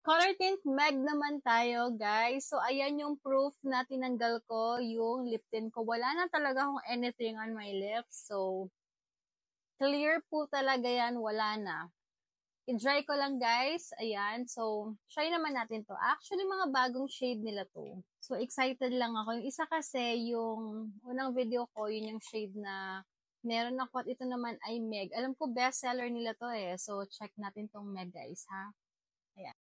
Color tint Meg naman tayo, guys. So, ayan yung proof na tinanggal ko yung lip tint ko. Wala na talaga akong anything on my lips. So, clear po talaga yan. Wala na. I-dry ko lang, guys. Ayan. So, try naman natin to. Actually, mga bagong shade nila to. So, excited lang ako. Yung isa kasi, yung unang video ko, yun yung shade na meron ako. At ito naman ay Meg. Alam ko, bestseller nila to eh. So, check natin tong Meg, guys, ha? Ayan.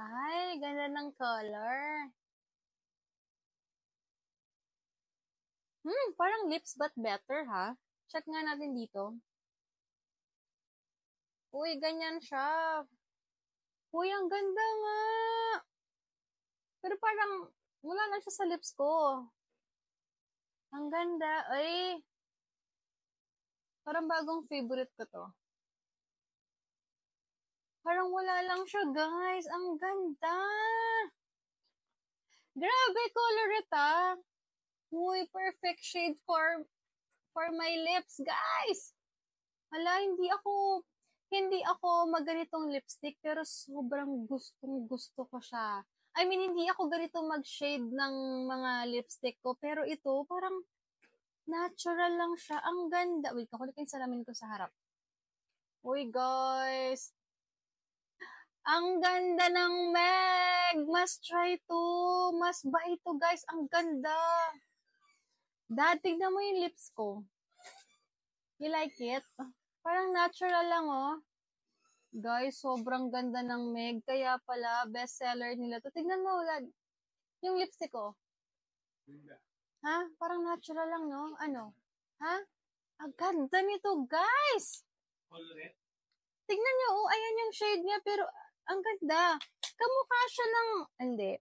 Ay, ganda ng color. Parang lips but better, ha? Check nga natin dito. Uy, ganyan siya. Uy, ang ganda nga. Pero parang, wala na siya sa lips ko. Ang ganda. Ay, parang bagong favorite ko to. Parang wala lang siya, guys. Ang ganda. Grabe, colorette, ah. Uy, perfect shade for my lips, guys. Hala, hindi ako maganitong lipstick, pero sobrang gustong-gusto ko siya. I mean, hindi ako ganito mag-shade ng mga lipstick ko, pero ito, parang natural lang siya. Ang ganda. Wait, kakulit yung salamin ko sa harap. Uy, guys. Ang ganda ng Meg! Must try to. Must buy to, guys. Ang ganda. Dad, tignan mo yung lips ko. You like it? Parang natural lang, oh. Guys, sobrang ganda ng Meg. Kaya pala, bestseller nila to. Tignan mo, Dad. Yung lipstick ko. Ha? Parang natural lang, no? Ano? Ha? Ang ganda nito, guys! Tignan nyo, oh. Ayan yung shade niya, pero ang ganda. Kamukha siya ng... Hindi.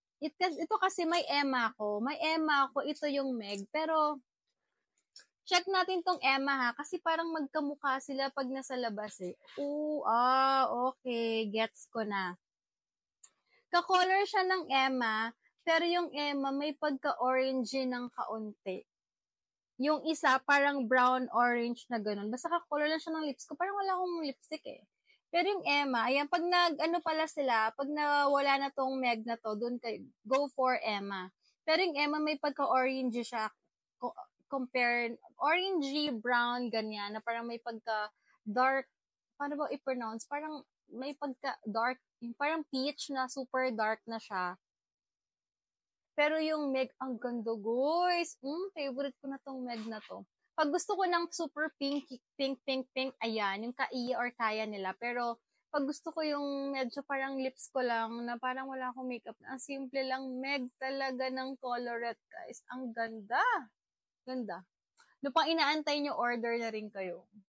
Ito kasi may Emma ko. May Emma ko. Ito yung Meg. Pero, check natin tong Emma, ha? Kasi parang magkamukha sila pag nasa labas, eh. Okay. Gets ko na. Ka-color siya ng Emma, pero yung Emma may pagka-orange ng kaunti. Yung isa, parang brown-orange na ganun. Basta ka-color lang siya ng lips ko. Parang wala akong lipstick eh. Pero yung Emma, ayan, pag pala sila, pag nawala na tong Meg na to, dun go for Emma. Pero yung Emma, may pagka-orange siya, compare, orangey, brown, ganyan, na parang may pagka-dark, paano ba i-pronounce? Parang may pagka-dark, parang peach na super dark na siya. Pero yung Meg, ang ganda, guys. Favorite ko na tong Meg na to. Pag gusto ko ng super pink, ayan, yung Kaiya or Kaya nila. Pero, pag gusto ko yung medyo parang lips ko lang, na parang wala akong makeup, ang simple lang, Meg talaga ng colorette, guys. Ang ganda. Ganda. Ano pang inaantay nyo, order na rin kayo.